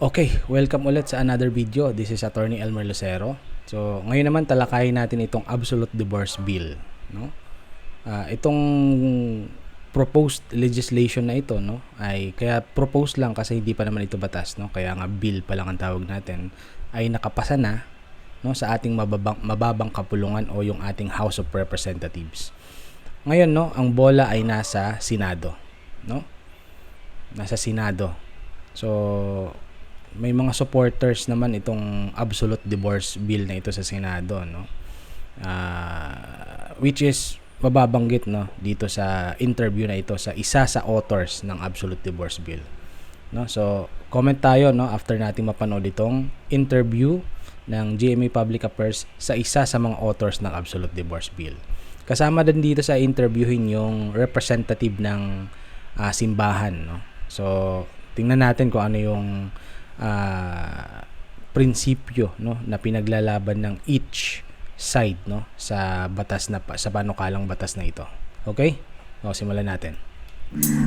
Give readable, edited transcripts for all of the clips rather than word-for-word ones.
Okay, welcome ulit sa another video. This is Attorney Elmer Lucero. So, ngayon naman talakayin natin itong Absolute Divorce Bill, no? Itong proposed legislation na ito, no, ay kaya proposed lang kasi hindi pa naman ito batas, no? Kaya nga bill pa lang ang tawag natin, ay nakapasa na, no, sa ating mababang kapulungan o yung ating House of Representatives. Ngayon, no, ang bola ay nasa Senado, no? Nasa Senado. So, may mga supporters naman itong Absolute Divorce Bill na ito sa Senado, no? Which is mababanggit, no, dito sa interview na ito sa isa sa authors ng Absolute Divorce Bill, no? So, comment tayo, no, after nating mapanood itong interview ng GMA Public Affairs sa isa sa mga authors ng Absolute Divorce Bill. Kasama din dito sa interviewin yung representative ng simbahan, no? So, tingnan natin kung ano yung prinsipyo, no, na pinaglalaban ng each side, no, sa batas na sa panukalang batas na ito. Okay? O, simulan natin.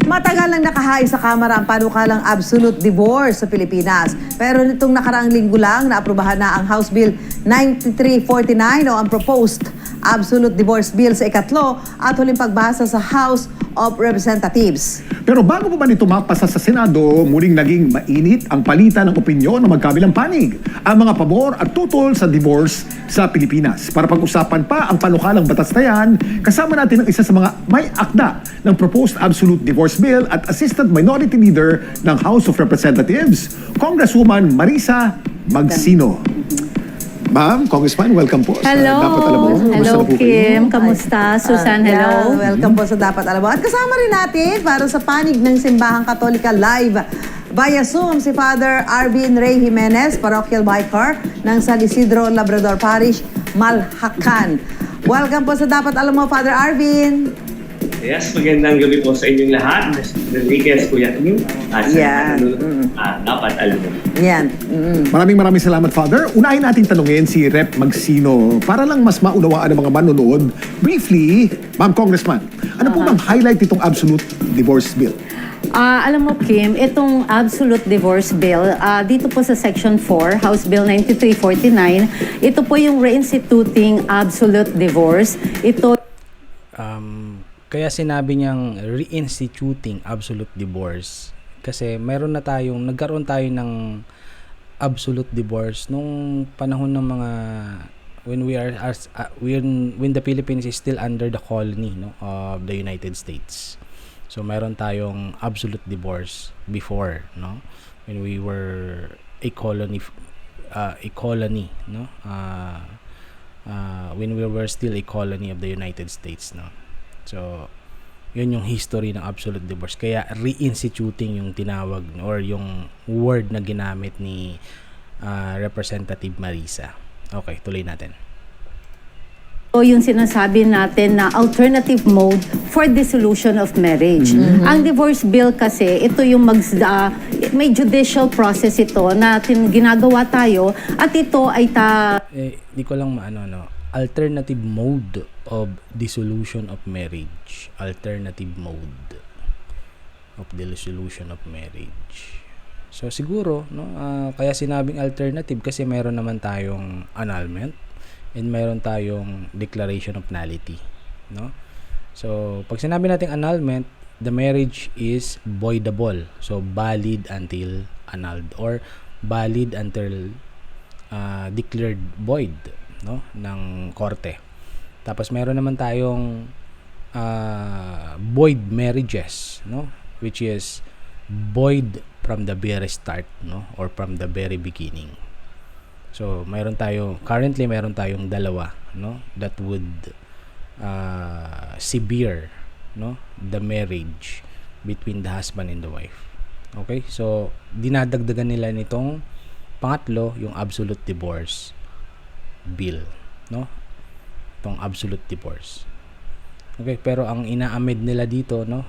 Matagal nang nakahain sa Kamara ang panukalang absolute divorce sa Pilipinas. Pero nitong nakaraang linggo lang, naaprubahan na ang House Bill 9349 o ang proposed absolute divorce bill sa ikatlo at huling pagbasa sa House of Representatives. Pero bago pa ba nito mapasa sa Senado, muling naging mainit ang palitan ng opinyon ng magkabilang panig, ang mga pabor at tutol sa divorce sa Pilipinas. Para pag-usapan pa ang panukalang batas na yan, kasama natin ang isa sa mga may akda ng proposed absolute divorce bill at Assistant Minority Leader ng House of Representatives, Congresswoman Marisa Magsino. Ma'am, Congressman, welcome po. Hello. Sa Dapat Alam Mo. Hello, Kim. Kamusta? Susan, hello. Welcome po sa Dapat Alam Mo. At kasama rin natin para sa panig ng Simbahang Katolika live via Zoom si Father Arvin Ray Jimenez, Parochial Vicar ng San Isidro Labrador Parish, Malhacan. Welcome po sa Dapat Alam Mo, Father Arvin. Yes, magandang gabi po sa inyong lahat. Enriquez, Kuya Kim, at sa Dapat Alam Mo. Yan. Maraming salamat, Father. Unahin natin tanungin si Rep. Magsino para lang mas maunawaan ng mga manonood. Briefly, Ma'am Congressman, ano po bang highlight itong Absolute Divorce Bill? Alam mo, Kim, itong Absolute Divorce Bill, dito po sa Section 4, House Bill 9349, ito po yung reinstituting absolute divorce. Ito Kaya sinabi niyang reinstituting absolute divorce kasi nagkaroon tayo ng absolute divorce nung panahon ng mga when the Philippines is still under the colony, no, of the United States. So meron tayong absolute divorce before, no, when we were a colony, no, when we were still a colony of the United States, no. So, yun yung history ng absolute divorce. Kaya reinstituting yung tinawag or yung word na ginamit ni Representative Marisa. Okay, tuloy natin. yung sinasabi natin na alternative mode for dissolution of marriage. Ang divorce bill kasi, ito yung may judicial process ito na ginagawa tayo at ito ay di ko lang maano, no? Alternative mode of dissolution of marriage. Alternative mode of dissolution of marriage. So siguro, no, kaya sinabing alternative kasi meron naman tayong annulment and meron tayong declaration of nullity, no? So pag sinabi nating annulment, the marriage is voidable. So valid until annulled or valid until declared void, no, ng korte. Tapos meron naman tayong void marriages, no, which is void from the very start, no, or from the very beginning. So currently meron tayong dalawa, no, that would sever, no, the marriage between the husband and the wife. Okay? So dinadagdagan nila nitong pangatlo, yung absolute divorce bill, no? Itong absolute divorce. Okay, pero ang ina-amend nila dito, no,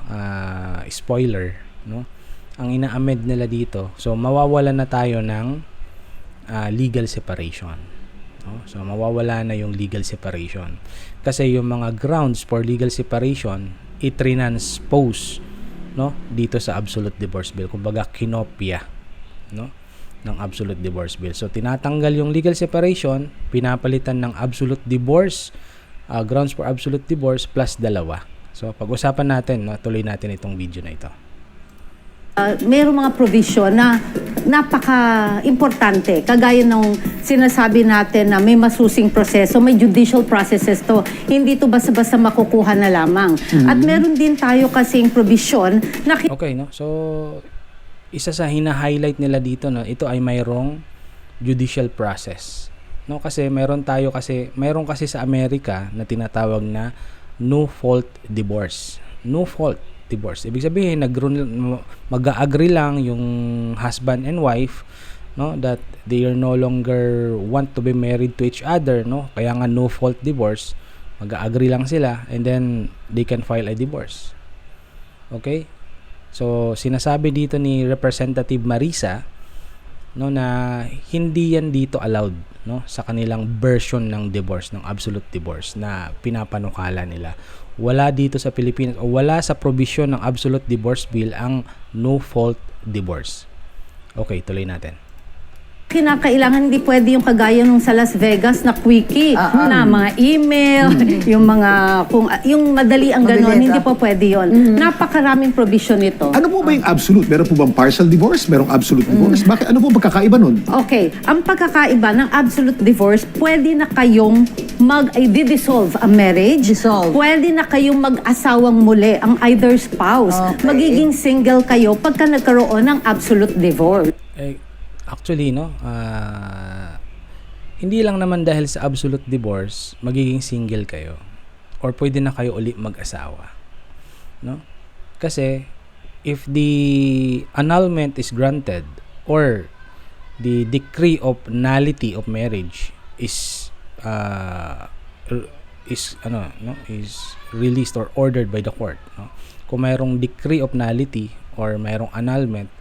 spoiler, no? Ang ina-amend nila dito, so mawawala na tayo ng legal separation, no? So mawawala na yung legal separation kasi yung mga grounds for legal separation itrinanspose, no, dito sa absolute divorce bill, kumbaga kinopya, no? ng absolute divorce bill. So tinatanggal yung legal separation, pinapalitan ng absolute divorce, grounds for absolute divorce plus dalawa. So pag-usapan natin, no, tuloy natin itong video na ito. Mayroong mga provision na napaka-importante. Kagaya nung sinasabi natin na may masusing proseso, may judicial processes to. Hindi to basta-basta makukuha na lamang. At meron din tayo kasing provision na Okay, no? So isa sa hina-highlight nila dito, no, ito ay mayroong judicial process. No, kasi meron kasi sa Amerika na tinatawag na no fault divorce. No fault divorce. Ibig sabihin mag-agree lang yung husband and wife, no, that they are no longer want to be married to each other, no? Kaya nga no fault divorce. Mag-agree lang sila and then they can file a divorce. Okay? So sinasabi dito ni Representative Marisa, no, na hindi yan dito allowed, no, sa kanilang version ng divorce, ng absolute divorce na pinapanukala nila. Wala dito sa Pilipinas o wala sa provision ng absolute divorce bill ang no fault divorce. Okay, tuloy natin. kinakailangan, hindi pwede yung kagaya nung sa Las Vegas na quickie, na mga email, yung mga, yung madali ang gano'n, hindi po pwede yun. Napakaraming provision nito. Ano po ba yung absolute? Meron po bang partial divorce? Merong absolute divorce? Bakit? Ano po magkakaiba nun? Okay, ang pagkakaiba ng absolute divorce, pwede na kayong dissolve ang marriage. Dissolve. Pwede na kayong mag-asawang muli ang either spouse. Okay. Magiging single kayo pagka nagkaroon ng absolute divorce. Actually, no, hindi lang naman dahil sa absolute divorce, magiging single kayo. Or pwede na kayo uli mag-asawa. No? Kasi, if the annulment is granted, or the decree of nullity of marriage is released or ordered by the court, no? Kung mayroong decree of nullity or mayroong annulment,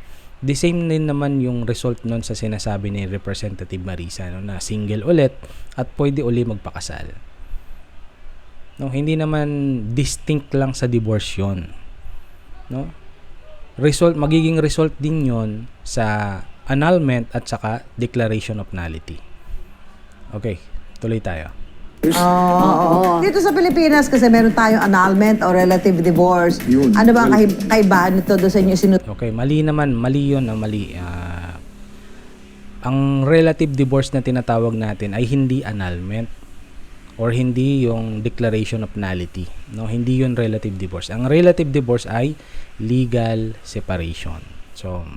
the same din naman yung result nun sa sinasabi ni Representative Marisa, no, na single ulit at pwede uli magpakasal. No, hindi naman distinct lang sa divorce yun. No? Magiging result din yun sa annulment at saka declaration of nullity. Okay, tuloy tayo. Dito sa Pilipinas kasi meron tayong annulment o relative divorce. Yun. Ano ba ang kaibahan nito doon sa inyo Okay, mali yun. Ang relative divorce na tinatawag natin ay hindi annulment or hindi yung declaration of nullity. No, hindi yun relative divorce. Ang relative divorce ay legal separation. So,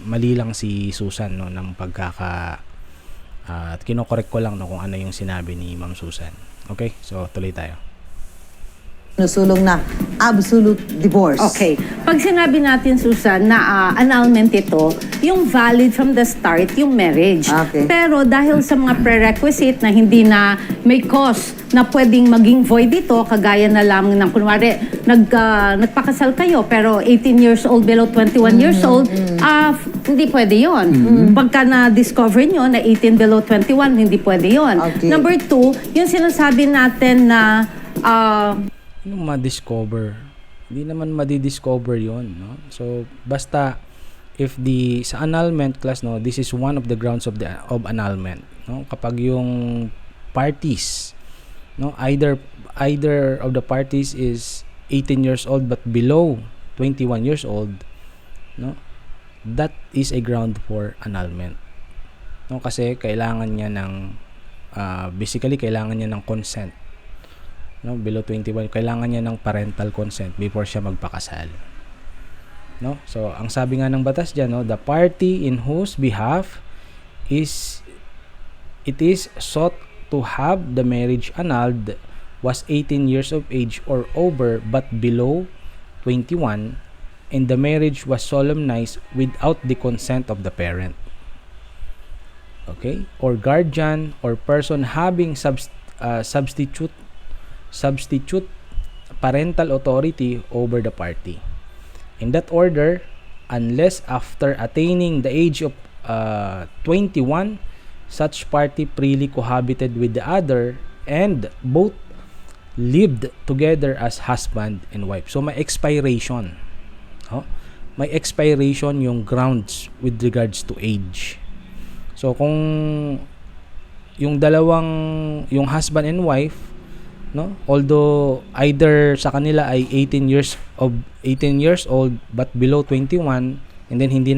mali lang si Susan, no, ng at kinokorek ko lang, no, kung ano yung sinabi ni Ma'am Susan. Okay? So, tuloy tayo. sinusulong na absolute divorce? Okay. Pag sinabi natin, Susan, na annulment ito, yung valid from the start, yung marriage. Okay. Pero dahil sa mga prerequisite na hindi na may cause na pwedeng maging void ito, kagaya na lamang ng kunwari, nagpakasal kayo pero 18 years old below 21 years old, hindi pwede yun. Pagka na-discover nyo na 18 below 21, hindi pwede yun. Okay. Number 2, yung sinasabi natin na Yung ma-discover, hindi naman madi-discover yon, no? So basta if sa annulment class, no, this is one of the grounds of annulment, no? Kapag yung parties, no, either of the parties is 18 years old but below 21 years old, no, that is a ground for annulment, no? Kasi kailangan niya ng basically kailangan niya ng consent, no, below 21, kailangan niya ng parental consent before siya magpakasal, no? So ang sabi nga ng batas diyan, no, the party in whose behalf it is sought to have the marriage annulled was 18 years of age or over but below 21, and the marriage was solemnized without the consent of the parent, okay, or guardian or person having substitute parental authority over the party. In that order, unless after attaining the age of 21, such party freely cohabited with the other and both lived together as husband and wife. So may expiration. Oh? May expiration yung grounds with regards to age. So kung yung husband and wife, no, although either sa kanila ay 18 years old but below 21, and then hindi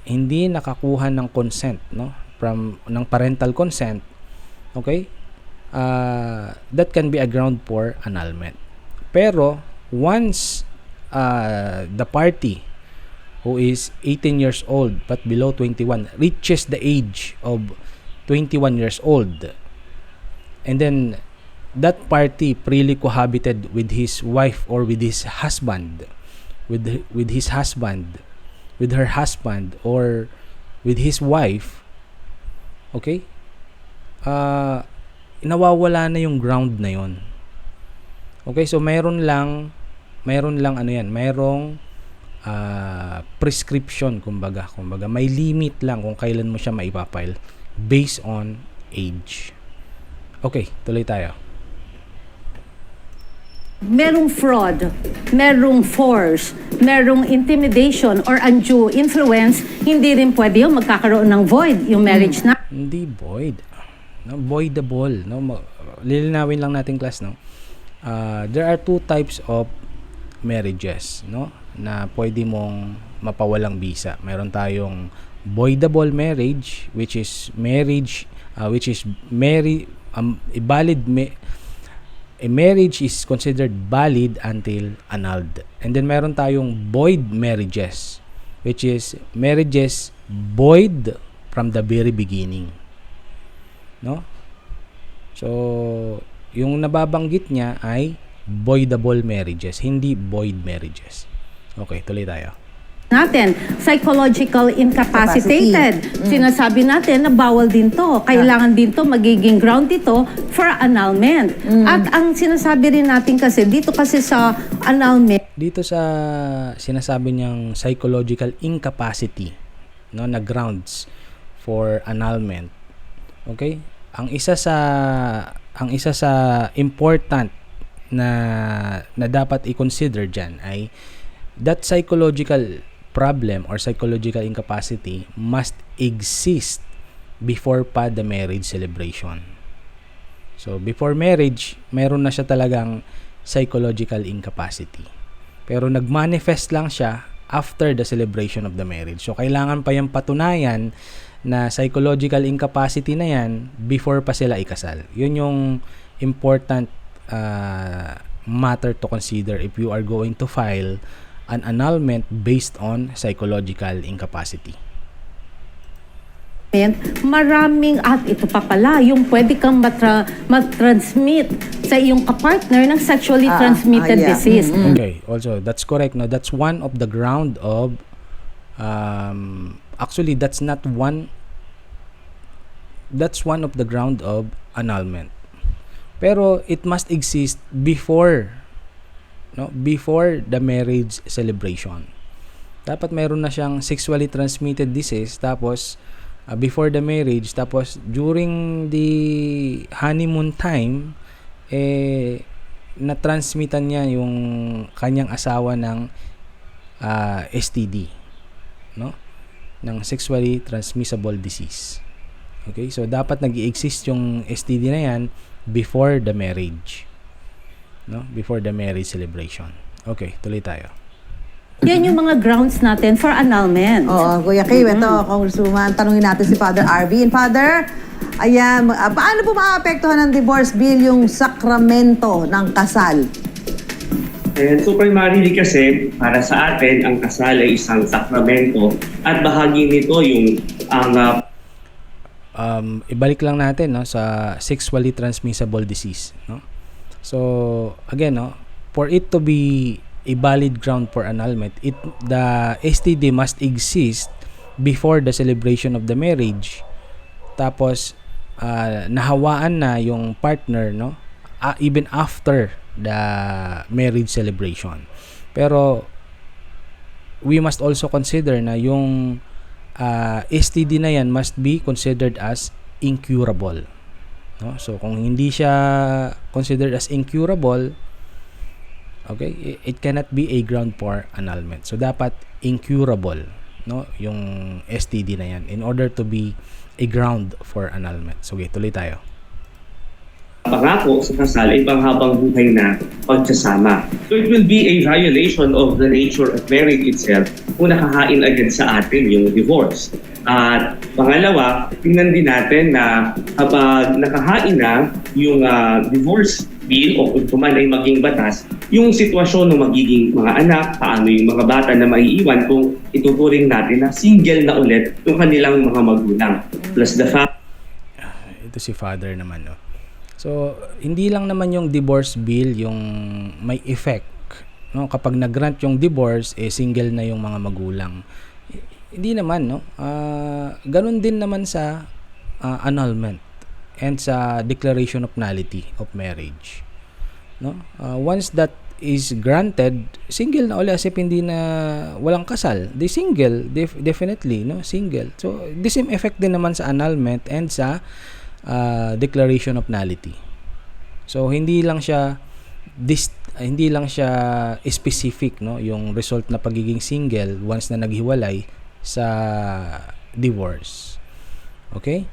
hindi nakakuha ng consent, no, ng parental consent, okay, that can be a ground for annulment. Pero once the party who is 18 years old but below 21 reaches the age of 21 years old, and then that party freely cohabited with his wife or with his husband, with her husband or with his wife, okay, nawawala na yung ground na yon. Okay, so mayroong prescription, kumbaga may limit lang kung kailan mo siya maipapile based on age. Okay, tuloy tayo. Merong fraud, merong force, merong intimidation or undue influence, hindi rin pwede yung magkakaroon ng void yung marriage na. Hindi void. No, voidable, no. Lilinawin lang natin, class, no. There are two types of marriages, no, na pwede mong mapawalang bisa. Meron tayong voidable marriage, which is a marriage is considered valid until annulled. And then meron tayong void marriages, which is marriages void from the very beginning, no. So yung nababanggit niya ay voidable marriages, hindi void marriages. Okay, tuloy tayo. Natin, psychological incapacitated. Sinasabi natin na bawal din to. Kailangan din to, magiging ground dito for annulment. At ang sinasabi rin natin kasi, dito kasi sa annulment, Dito sa sinasabi niyang psychological incapacity, no, na grounds for annulment. Okay? Ang isa sa important na dapat i-consider diyan ay that psychological problem or psychological incapacity must exist before pa the marriage celebration. So before marriage, meron na siya talagang psychological incapacity. Pero nag-manifest lang siya after the celebration of the marriage. So kailangan pa yung patunayan na psychological incapacity na yan before pa sila ikasal. Yun yung important matter to consider if you are going to file an annulment based on psychological incapacity. maraming, at ito pa pala, yung pwede kang matransmit sa iyong kapartner ng sexually transmitted disease. Okay, also that's correct. No, that's one of the ground of actually that's one of the ground of annulment. Pero it must exist before the marriage celebration. Dapat mayroon na siyang sexually transmitted disease, tapos before the marriage, tapos during the honeymoon time, na-transmitan niya yung kanyang asawa ng STD, no? Ng sexually transmissible disease. Okay, so dapat nag-i-exist yung STD na yan before the marriage, no? Before the marriage celebration. Okay, tuloy tayo. Yan yung mga grounds natin for annulment. Oo, Kuya Kim, ito, Congresswoman, tanungin natin si Father Arvin. Father, ayan, paano po maapektuhan ng divorce bill yung sakramento ng kasal? So primarily kasi, para sa atin, ang kasal ay isang sakramento at bahagi nito yung ibalik lang natin, no, sa sexually transmissible disease, no? So again, no, for it to be a valid ground for annulment, the STD must exist before the celebration of the marriage. Tapos nahawaan na yung partner, no, even after the marriage celebration. Pero we must also consider na yung STD na yan must be considered as incurable, no? So kung hindi siya considered as incurable, okay, it cannot be a ground for annulment. So dapat incurable, no, yung STD na yan in order to be a ground for annulment. So, okay, tuloy tayo. Pangako sa kasal ay panghabang buhay na pagsasama. So it will be a violation of the nature of marriage itself kung nakahain agad sa atin yung divorce. At pangalawa, tingnan din natin na kapag nakahain na yung divorce bill o kung man ay maging batas, yung sitwasyon ng magiging mga anak, paano yung mga bata na maiiwan kung ituturing natin na single na ulit yung kanilang mga magulang. Plus the fact Ito si father naman, no. So, hindi lang naman yung divorce bill yung may effect, no? Kapag nag-grant yung divorce, single na yung mga magulang. Hindi naman, no? Ganun din naman sa annulment and sa declaration of nullity of marriage, no? Once that is granted, single na ulit, as if hindi na walang kasal. They single, definitely, no? Single. So, the same effect din naman sa annulment and sa declaration of nullity. So hindi lang siya specific, no, yung result na pagiging single once na naghiwalay sa divorce. Okay?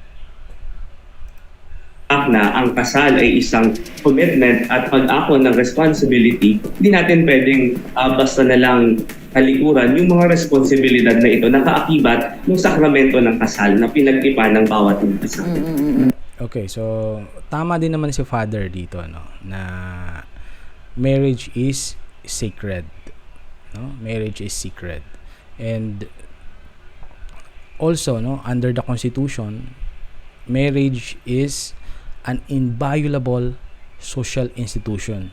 na ang kasal ay isang commitment at pag-ako ng responsibility, hindi natin pwedeng basta na lang talikuran yung mga responsibilidad na ito na kaakibat ng sakramento ng kasal na pinagtipan ng bawat kasal. Okay, so tama din naman si Father dito, no, na marriage is sacred, no? Marriage is sacred. And also, no, under the Constitution, marriage is an inviolable social institution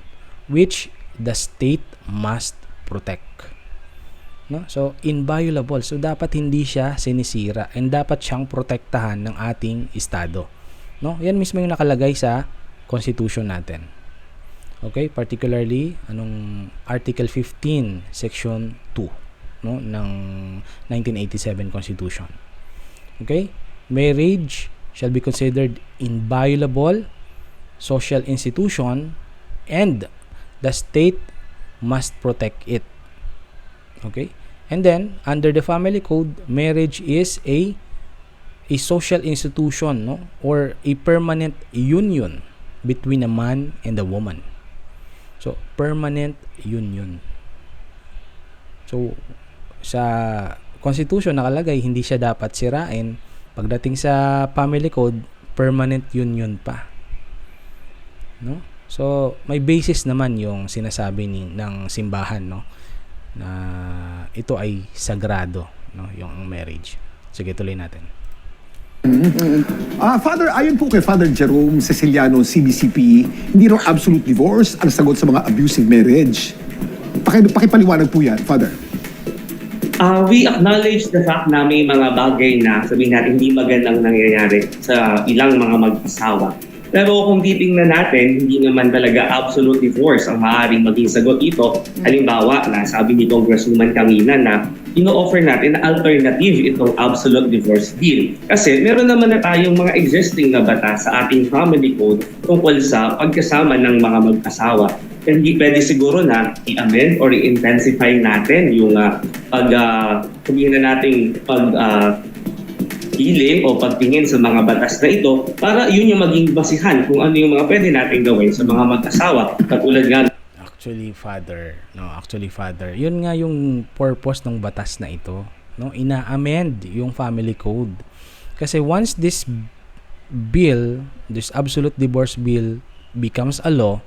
which the state must protect. No? So, inviolable. So, dapat hindi siya sinisira and dapat siyang protektahan ng ating Estado. No? Yan mismo yung nakalagay sa Constitution natin. Okay? Particularly, Article 15, Section 2, no, ng 1987 Constitution. Okay? Marriage shall be considered inviolable social institution and the state must protect it. Okay? And then, under the family code, marriage is a social institution, no, or a permanent union between a man and a woman. So, permanent union. So, sa Constitution nakalagay, hindi siya dapat sirain. Pagdating sa family code, permanent union pa. No? So, may basis naman yung sinasabi ng simbahan, no, na ito ay sagrado, no, yung marriage. Sige, tuloy natin. Father, ayon po kay Father Jerome Ceciliano, CBCP, hindi raw absolute divorce ang sagot sa mga abusive marriage. Pakipaliwanag po yan, Father. We acknowledge the fact na may mga bagay na sabihin natin hindi magandang nangyayari sa ilang mga mag-asawa. Pero kung titingnan natin, hindi naman talaga absolute divorce ang maaaring maging sagot ito. Halimbawa, na sabi ni Congresswoman kanina na ino-offer natin na alternative itong absolute divorce bill. Kasi meron naman na tayong mga existing na batas sa ating family code tungkol sa pagkasama ng mga mag-asawa. Hindi pwede siguro na i-amend or i-intensify natin yung sabihin na nating pag-healing o pagtingin sa mga batas na ito para yun yung maging basihan kung ano yung mga pwede natin gawin sa mga mag-asawa. Katulad nga Actually, Father, yun nga yung purpose ng batas na ito, no? Ina-amend yung family code. Kasi once this absolute divorce bill becomes a law,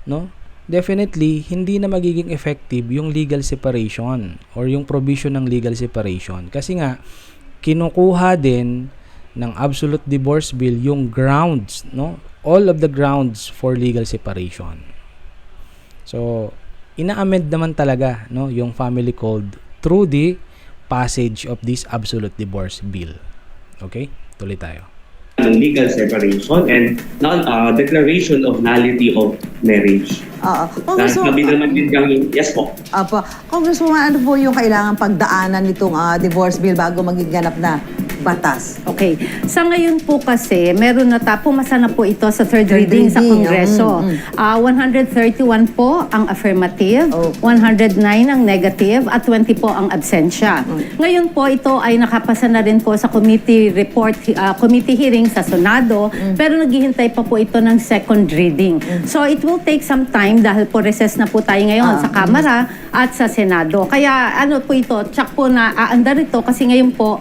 no? Definitely hindi na magiging effective yung legal separation or yung provision ng legal separation. Kasi nga kinukuha din ng absolute divorce bill yung grounds, no? All of the grounds for legal separation. So, ina-amend naman talaga, no, yung family code through the passage of this absolute divorce bill. Okay? Tuloy tayo. Ng legal separation and declaration of nullity of marriage. Sabi naman din kami, yes po. Congresswoman, ano po yung kailangan pagdaanan nitong divorce bill bago maging ganap na? batas? Okay. Sa ngayon po kasi, meron na pumasa na po ito sa third Third reading sa reading, Kongreso. 131 po ang affirmative, Oh. 109 ang negative, at 20 po ang absensya. Ngayon po, ito ay nakapasa na rin po sa committee report, committee hearing sa Senado, pero naghihintay pa po ito ng second reading. So, it will take some time dahil po recess na po tayo ngayon sa Kamara at sa Senado. Kaya ano po ito, tsak po na aandar ito kasi ngayon po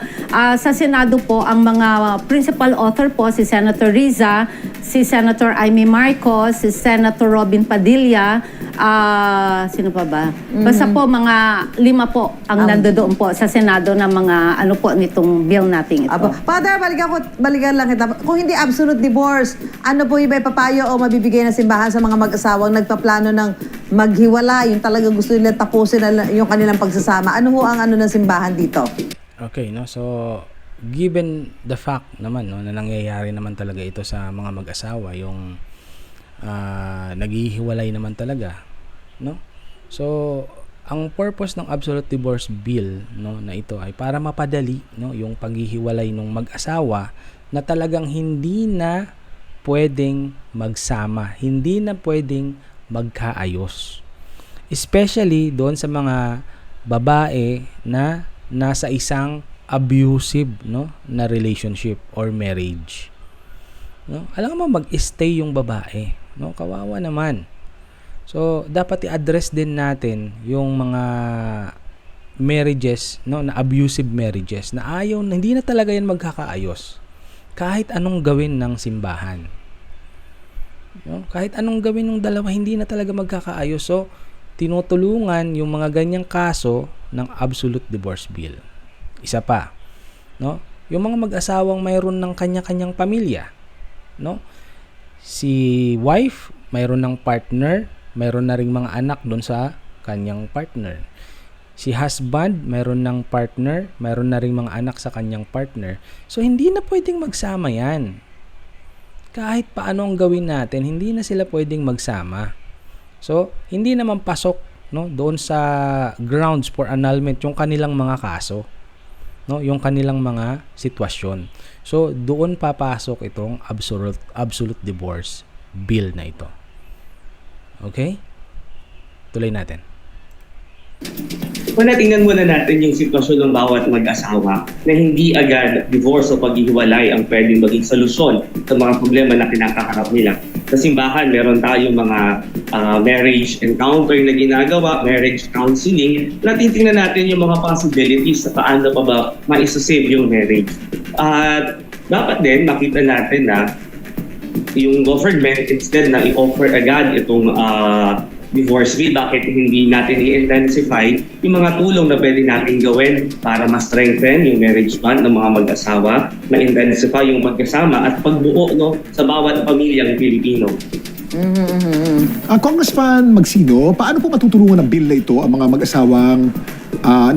sa Senado po ang mga principal author po si Senator Riza, si Senator Amy Marcos, si Senator Robin Padilla, sino pa ba? Basta po mga 5 po ang nandoon po sa Senado na mga ano po nitong bill nating ito. Father, balikan lang kita. Kung hindi absolute divorce, ano po yung may papayo o mabibigay na simbahan sa mga mag-asawang nagpaplano ng maghiwala, yung talagang gusto nila tapusin yung kanilang pagsasama? Ano ho ang ano ng simbahan dito? Okay, no? So, given the fact naman, no, na nangyayari naman talaga ito sa mga mag-asawa, yung naghihiwalay naman talaga, no? So, ang purpose ng absolute divorce bill, no, na ito ay para mapadali, no, yung paghihiwalay ng mag-asawa na talagang hindi na pwedeng magsama, hindi na pwedeng magkaayos. Especially doon sa mga babae na nasa isang abusive, no, na relationship or marriage. No? Alam mo, mag-stay yung babae, no? Kawawa naman. So, dapat i-address din natin yung mga marriages, no, na abusive marriages na ayaw, hindi na talaga yan magkakaayos. Kahit anong gawin ng simbahan. No? Kahit anong gawin ng dalawa, hindi na talaga magkakaayos. So, tinutulungan yung mga ganyang kaso ng absolute divorce bill. Isa pa, no? Yung mga mag-asawang mayroon ng kanya-kanyang pamilya, no? Si wife, mayroon ng partner, mayroon na ring mga anak doon sa kanyang partner. Si husband, mayroon ng partner, mayroon na ring mga anak sa kanyang partner. So, hindi na pwedeng magsama yan. Kahit paano ang gawin natin, hindi na sila pwedeng magsama. So, hindi naman pasok, no, doon sa grounds for annulment yung kanilang mga kaso, no, yung kanilang mga sitwasyon. So, doon papasok itong absolute divorce bill na ito. Okay? Tuloy natin. Una, tingnan muna natin yung sitwasyon ng bawat mag-asawa na hindi agad divorce o paghihiwalay ang pwedeng maging solusyon sa mga problema na kinakaharap nila. Sa simbahan, meron tayong mga marriage encounter na ginagawa, marriage counseling, na titingnan natin yung mga possibilities sa paano pa ba maisasave yung marriage. At dapat din makita natin na yung government, instead na i-offer agad itong divorce bill, bakit hindi natin i-intensify yung mga tulong na pwede natin gawin para ma-strengthen yung marriage bond ng mga mag-asawa, ma-intensify yung magkasama at pagbuo, no, sa bawat pamilyang Pilipino. Congressman Magsino, paano po matutulungan ng bill na ito ang mga mag-asawang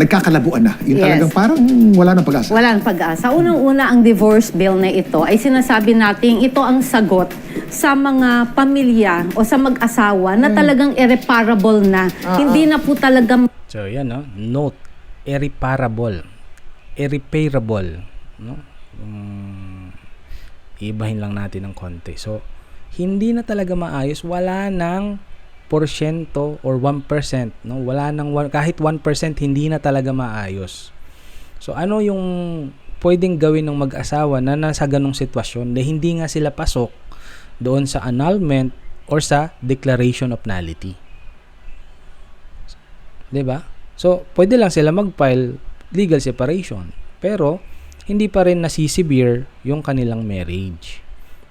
nagkakalabuan na? Yung Yes. talagang parang wala ng pag-asa. Wala nang pag-asa. Unang-una, ang divorce bill na ito ay sinasabi natin ito ang sagot sa mga pamilya o sa mag-asawa na talagang irreparable na. Hindi na po talaga So, yan, no? Note, irreparable. Irreparable. No? Ibahin lang natin ng konti. So, hindi na talaga maayos. Wala nang porsyento or 1%. No? Wala nang, kahit 1% hindi na talaga maayos. So, ano yung pwedeng gawin ng mag-asawa na nasa ganong sitwasyon na hindi nga sila pasok doon sa annulment or sa declaration of nullity? Diba? So, pwede lang sila mag-file legal separation. Pero, hindi pa rin nasisevere yung kanilang marriage.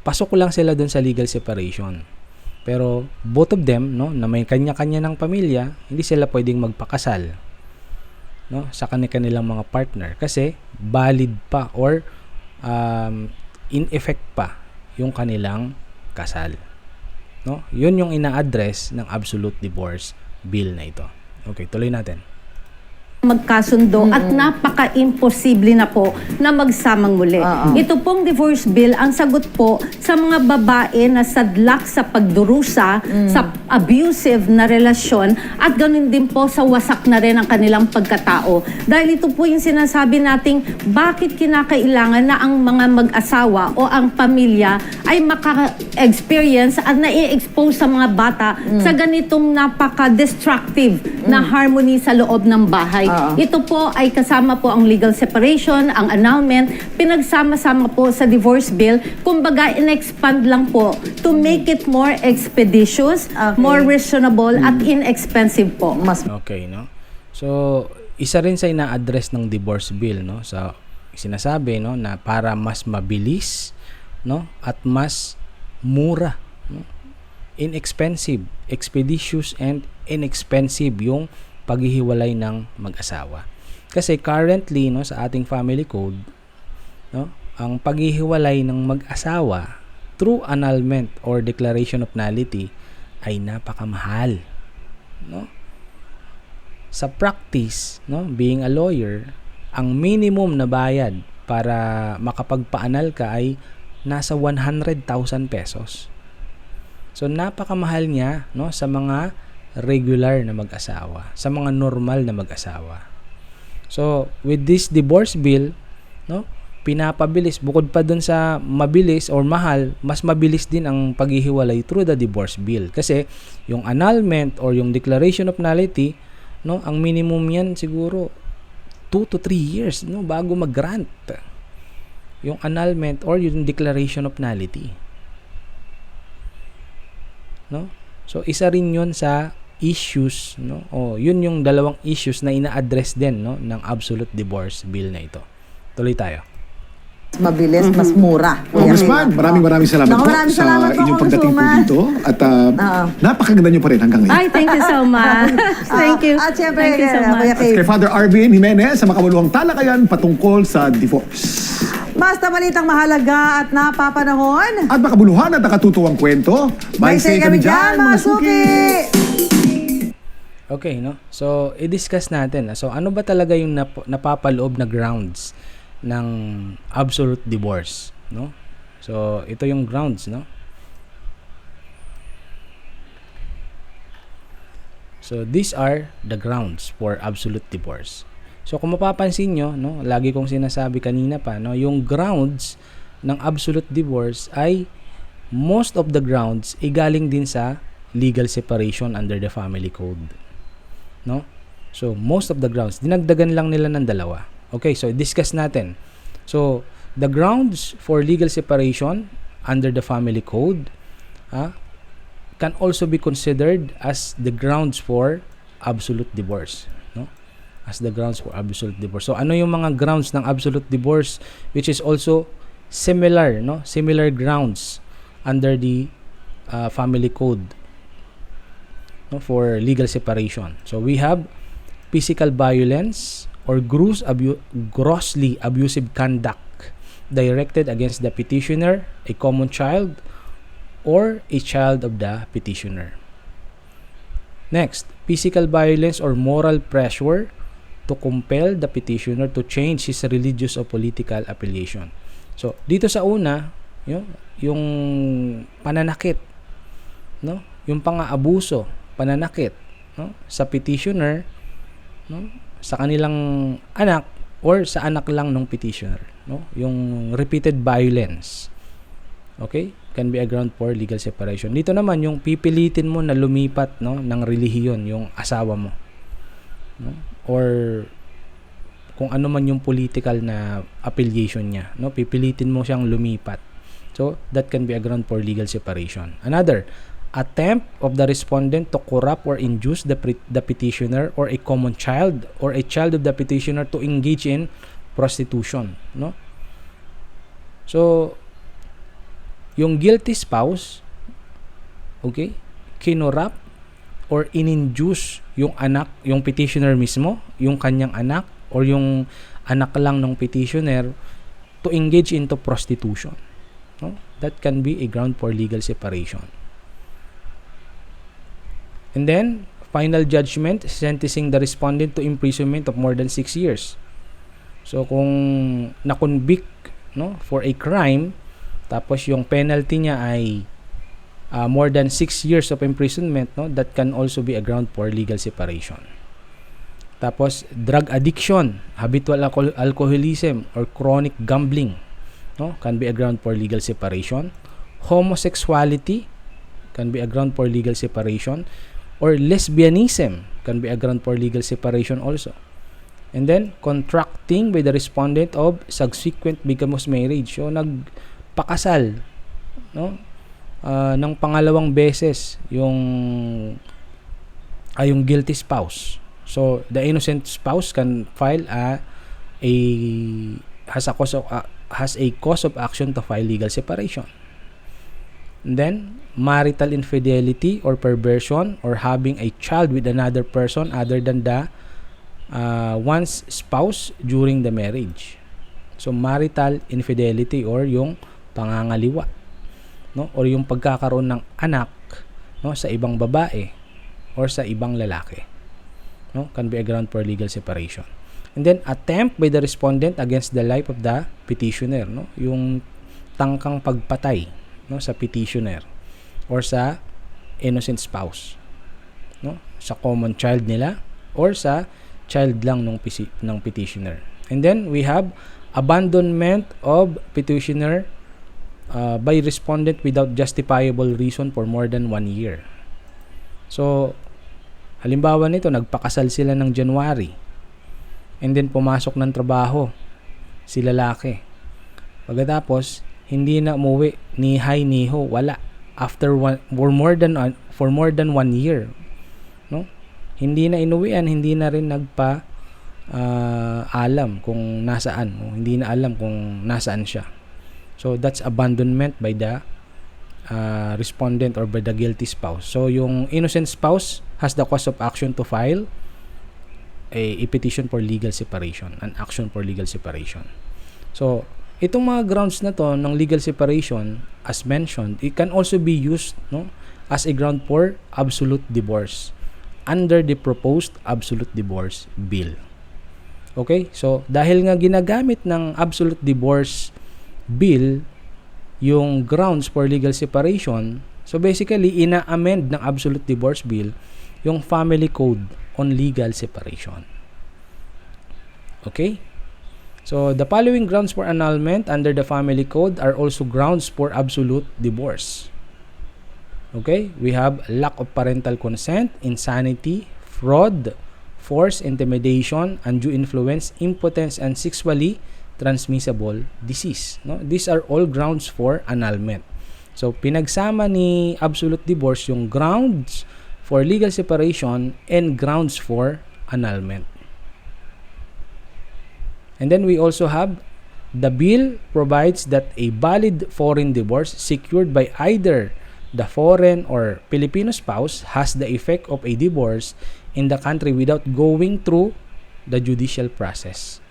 Pasok lang sila dun sa legal separation. Pero, both of them, no, na may kanya-kanya ng pamilya, hindi sila pwedeng magpakasal, no, sa kanilang mga partner. Kasi, valid pa or in effect pa yung kanilang kasal. No? Yun yung ina-address ng absolute divorce bill na ito. Okay, tuloy natin. magkasundo at napaka-imposible na po na magsamang muli. Ito pong divorce bill, ang sagot po sa mga babae na sadlak sa pagdurusa, sa abusive na relasyon, at ganun din po sa wasak na rin ang kanilang pagkatao. Dahil ito po yung sinasabi nating bakit kinakailangan na ang mga mag-asawa o ang pamilya ay maka-experience at na-i-expose sa mga bata sa ganitong napaka-destructive na harmony sa loob ng bahay. Ito po ay kasama po ang legal separation, ang annulment, pinagsama-sama po sa divorce bill. Kumbaga, in-expand lang po to make it more expeditious, more reasonable, at inexpensive po. Okay, no? So, isa rin sa ina-address ng divorce bill, no? Sa sinasabi, no, na para mas mabilis, no, at mas mura, no? Inexpensive, expeditious and inexpensive yung paghihiwalay ng mag-asawa. Kasi currently, no, sa ating family code, no, ang paghihiwalay ng mag-asawa through annulment or declaration of nullity ay napakamahal, no? Sa practice, no, being a lawyer, ang minimum na bayad para makapagpa-annul ka ay nasa 100,000 pesos. So napakamahal niya, no, sa mga regular na mag-asawa, sa mga normal na mag-asawa. So with this divorce bill, no, pinapabilis, bukod pa dun sa mabilis or mahal, mas mabilis din ang paghihiwalay through the divorce bill. Kasi yung annulment or yung declaration of nullity, no, ang minimum yan siguro 2 to 3 years, no, bago mag-grant yung annulment or yung declaration of nullity, no. So isa rin yun sa issues, no, o yun yung dalawang issues na ina-address din, no, ng absolute divorce bill na ito. Tuloy tayo. Mabilis, mas mura. Congressman, maraming salamat Naku, po maraming sa salamat po, inyong pagdating po Congresswoman. dito. At napakaganda nyo pa rin hanggang ngayon. Ay, thank you so much. Thank you. At syempre, Thank you so much. Kuya Kay, Kay Father Arvin Jimenez sa makabuluhang talakayan patungkol sa divorce. basta balitang mahalaga at napapanahon. At makabuluhan at nakatutuwang kwento. May say kami dyan, mga suki! Okay, no? So, i-discuss natin. So, ano ba talaga yung napapaloob na grounds ng absolute divorce, no? So, ito yung grounds, no? So, these are the grounds for absolute divorce. So, kung mapapansin nyo, no, lagi kong sinasabi kanina pa, no, yung grounds ng absolute divorce ay most of the grounds ay galing din sa legal separation under the family code. No? So, most of the grounds, dinagdagan lang nila ng dalawa. Okay, so discuss natin. So, the grounds for legal separation under the family code can also be considered as the grounds for absolute divorce. No? As the grounds for absolute divorce. So, ano yung mga grounds ng absolute divorce which is also similar, no? Similar grounds under the family code, no, for legal separation. So we have physical violence or grossly abusive conduct directed against the petitioner, a common child, or a child of the petitioner. Next, physical violence or moral pressure to compel the petitioner to change his religious or political affiliation. So dito sa una, yung pananakit, no, yung pang-aabuso, pananakit, no, sa petitioner, no, sa kanilang anak or sa anak lang ng petitioner, no, yung repeated violence, okay, can be a ground for legal separation. Dito naman yung pipilitin mo na lumipat, no, ng relihiyon yung asawa mo, no, or kung ano man yung political na affiliation niya, no, pipilitin mo siyang lumipat. So that can be a ground for legal separation. Another, attempt of the respondent to corrupt or induce the petitioner or a common child or a child of the petitioner to engage in prostitution, no? So, yung guilty spouse, okay, kinorrupt or in-induce yung anak, yung petitioner mismo, yung kanyang anak or yung anak lang ng petitioner to engage into prostitution, no? That can be a ground for legal separation. And then, final judgment sentencing the respondent to imprisonment of more than 6 years. So kung na-convict, no, for a crime, tapos yung penalty niya ay more than 6 years of imprisonment, no, that can also be a ground for legal separation. Tapos drug addiction, habitual alcoholism or chronic gambling, no, can be a ground for legal separation. Homosexuality can be a ground for legal separation, or lesbianism can be a ground for legal separation also. And then contracting by the respondent of subsequent bigamous marriage, so nagpakasal, no, ng pangalawang beses yung guilty spouse. So the innocent spouse can file has a cause of action to file legal separation. And then marital infidelity or perversion, or having a child with another person other than the one's spouse during the marriage. So marital infidelity or yung pangangaliwa, no, or yung pagkakaroon ng anak, no, sa ibang babae or sa ibang lalaki, no, can be a ground for legal separation. And then attempt by the respondent against the life of the petitioner, no, yung tangkang pagpatay, no, sa petitioner or sa innocent spouse, no, sa common child nila or sa child lang ng petitioner. And then we have abandonment of petitioner by respondent without justifiable reason for more than 1 year. So halimbawa nito, nagpakasal sila ng January, and then pumasok ng trabaho si lalaki. Pagkatapos hindi na umuwi, ni hi ni ho, wala, for more than 1 year, no, hindi na inuwian, hindi na rin alam kung nasaan, no? Hindi na alam kung nasaan siya. So that's abandonment by the respondent or by the guilty spouse. So yung innocent spouse has the cause of action to file a petition for legal separation, an action for legal separation. So itong mga grounds na to ng legal separation, as mentioned, it can also be used, no, as a ground for absolute divorce under the proposed absolute divorce bill. Okay? So dahil nga ginagamit ng absolute divorce bill yung grounds for legal separation, so basically ina-amend ng absolute divorce bill yung family code on legal separation. Okay? So the following grounds for annulment under the family code are also grounds for absolute divorce. Okay? We have lack of parental consent, insanity, fraud, force, intimidation, undue influence, impotence, and sexually transmissible disease. No? These are all grounds for annulment. So pinagsama ni absolute divorce yung grounds for legal separation and grounds for annulment. And then we also have the bill provides that a valid foreign divorce secured by either the foreign or Filipino spouse has the effect of a divorce in the country without going through the judicial process.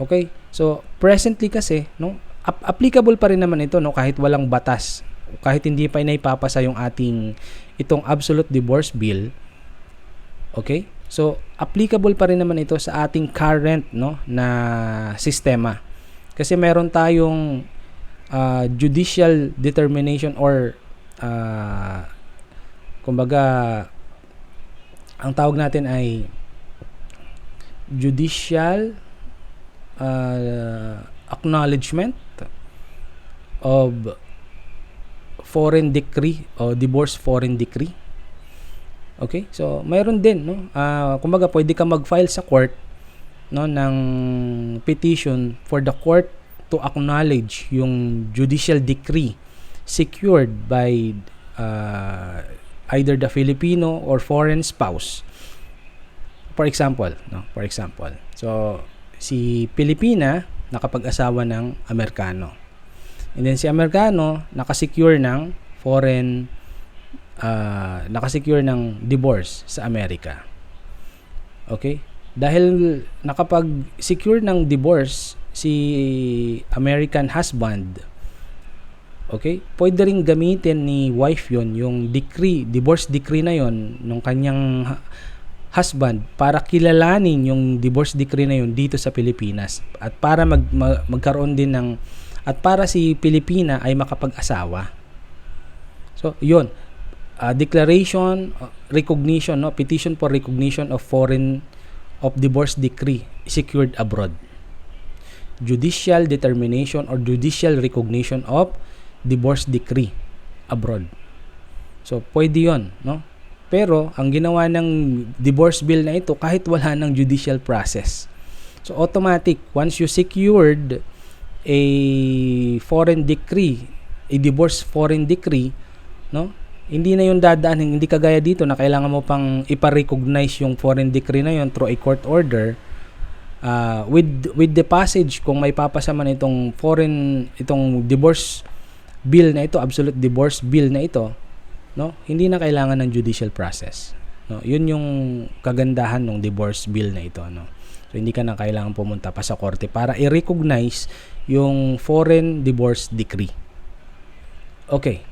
Okay? So presently kasi, no, applicable pa rin naman ito, no, kahit walang batas, kahit hindi pa naipapasa yung itong absolute divorce bill. Okay? So applicable pa rin naman ito sa ating current, no, na sistema. Kasi meron tayong judicial determination or kumbaga ang tawag natin ay judicial acknowledgement of foreign decree o divorce foreign decree. Okay? So, mayroon din, no? Kumbaga, pwede ka mag-file sa court, no, ng petition for the court to acknowledge yung judicial decree secured by either the Filipino or foreign spouse. For example, so si Pilipina nakapag-asawa ng Amerikano. And then si Amerikano nakasecure ng nakasecure ng divorce sa Amerika. Okay? Dahil nakapag-secure ng divorce si American husband, Okay? Pwede ring gamitin ni wife yon yung divorce decree na yon ng kanyang husband para kilalanin yung divorce decree na yon dito sa Pilipinas at para magkaroon din ng at para si Pilipina ay makapag-asawa. So, yun. Declaration, recognition, no? Petition for recognition of divorce decree secured abroad. Judicial determination or judicial recognition of divorce decree abroad. So, pwede yun, no? Pero, ang ginawa ng divorce bill na ito, kahit wala ng judicial process. So, automatic, once you secured a foreign decree, a divorce foreign decree, no? Hindi na yung dadaan, hindi kagaya dito na kailangan mo pang ipa-recognize yung foreign decree na yun through a court order. With the passage, kung may papasa man itong divorce bill na ito, absolute divorce bill na ito, no, hindi na kailangan ng judicial process, no. Yun yung kagandahan ng divorce bill na ito, no. So hindi ka na kailangan pumunta pa sa korte para i-recognize yung foreign divorce decree. Okay.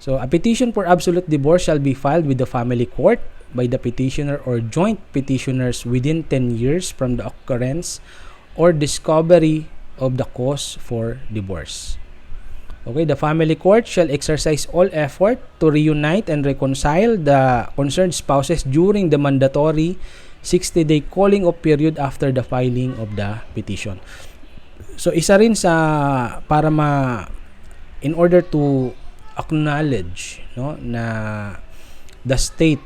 So a petition for absolute divorce shall be filed with the family court by the petitioner or joint petitioners within 10 years from the occurrence or discovery of the cause for divorce. Okay, the family court shall exercise all effort to reunite and reconcile the concerned spouses during the mandatory 60-day calling off period after the filing of the petition. So isa rin sa in order to acknowledge, no, na the state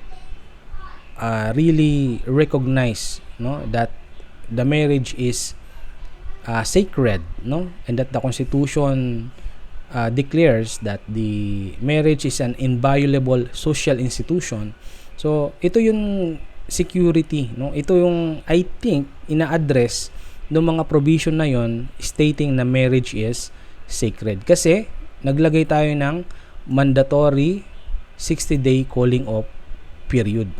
really recognize, no, that the marriage is sacred, no, and that the Constitution declares that the marriage is an inviolable social institution. So ito yung security, no, ito yung I think ina-address ng mga provision na yon stating na marriage is sacred, kasi naglagay tayo ng mandatory 60-day calling off period.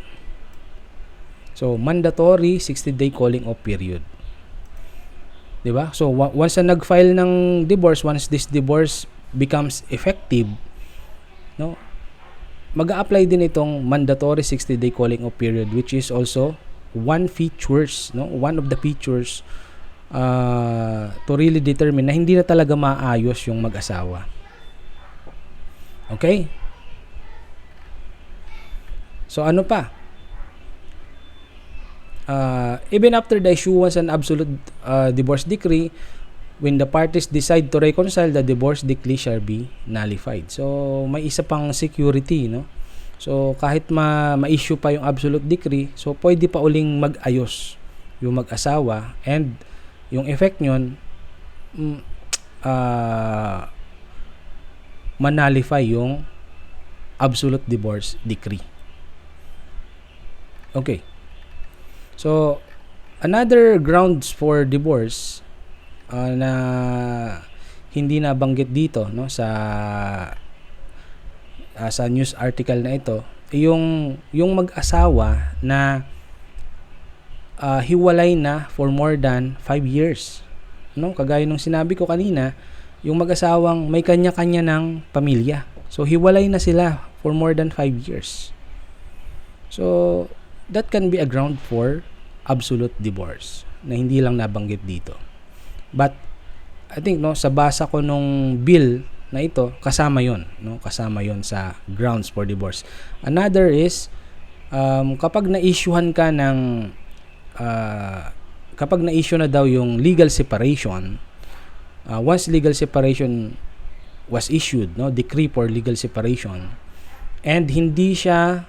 So mandatory 60-day calling off period. Diba? So once na nag-file ng divorce, once this divorce becomes effective, no, mag-a-apply din itong mandatory 60-day calling off period, which is also one of the features to really determine na hindi na talaga maayos yung mag-asawa. Okay? So ano pa? Even after the issuance an absolute divorce decree, when the parties decide to reconcile, the divorce decree shall be nullified. So may isa pang security, no? So kahit ma-issue pa yung absolute decree, so pwede pa uling mag-ayos yung mag-asawa, and yung effect nyon manalify yung absolute divorce decree. Okay. So another grounds for divorce na hindi nabanggit dito, no, sa news article na ito, yung mag-asawa na hiwalay na for more than 5 years, no, kagaya nung sinabi ko kanina, yung mag-asawang may kanya-kanya ng pamilya, so hiwalay na sila for more than 5 years. So that can be a ground for absolute divorce na hindi lang nabanggit dito. But I think, no, sa basa ko nung bill na ito, kasama 'yon, no? Kasama 'yon sa grounds for divorce. Another is kapag na-issuehan ka ng kapag na-issue na daw yung legal separation, once legal separation was issued, no, decree for legal separation, and hindi siya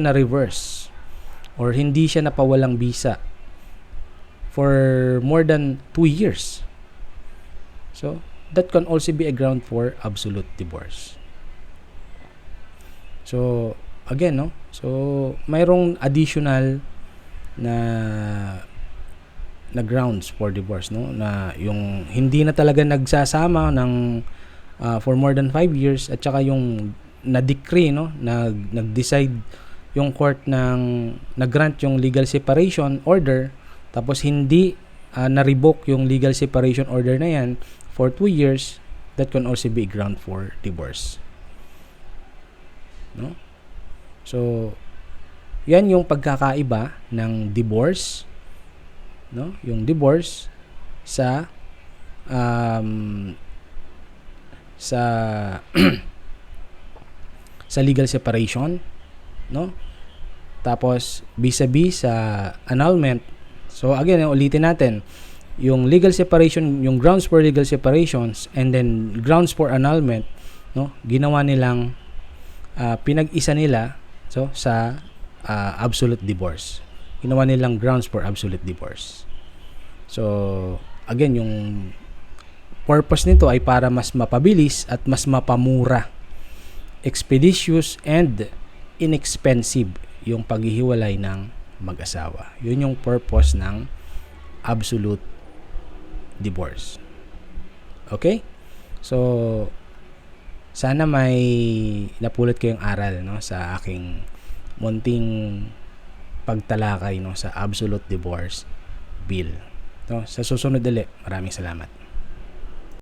na reverse or hindi siya napawalang bisa for more than 2 years. So that can also be a ground for absolute divorce. So again, no, so mayroong additional na grounds for divorce, no, na yung hindi na talaga nagsasama ng for more than 5 years, at saka yung na-decree, no, nag-decide yung court ng nag-grant yung legal separation order, tapos hindi na-revoke yung legal separation order na yan for 2 years, that can also be a ground for divorce. No? So, yan yung pagkakaiba ng divorce, no? Yung divorce sa sa legal separation, no? Tapos vis-a-vis sa annulment. So again, ulitin natin. Yung legal separation, yung grounds for legal separations and then grounds for annulment, no? Ginawa nilang pinag-isa nila sa absolute divorce. Ginawa nilang grounds for absolute divorce. So again, yung purpose nito ay para mas mapabilis at mas mapamura, expeditious and inexpensive yung paghihiwalay ng mag-asawa. Yun yung purpose ng absolute divorce. Okay? So sana may napulot kayong aral, no, sa aking munting pagtalakay, no, sa absolute divorce bill. No, sa susunod ulit. Maraming salamat.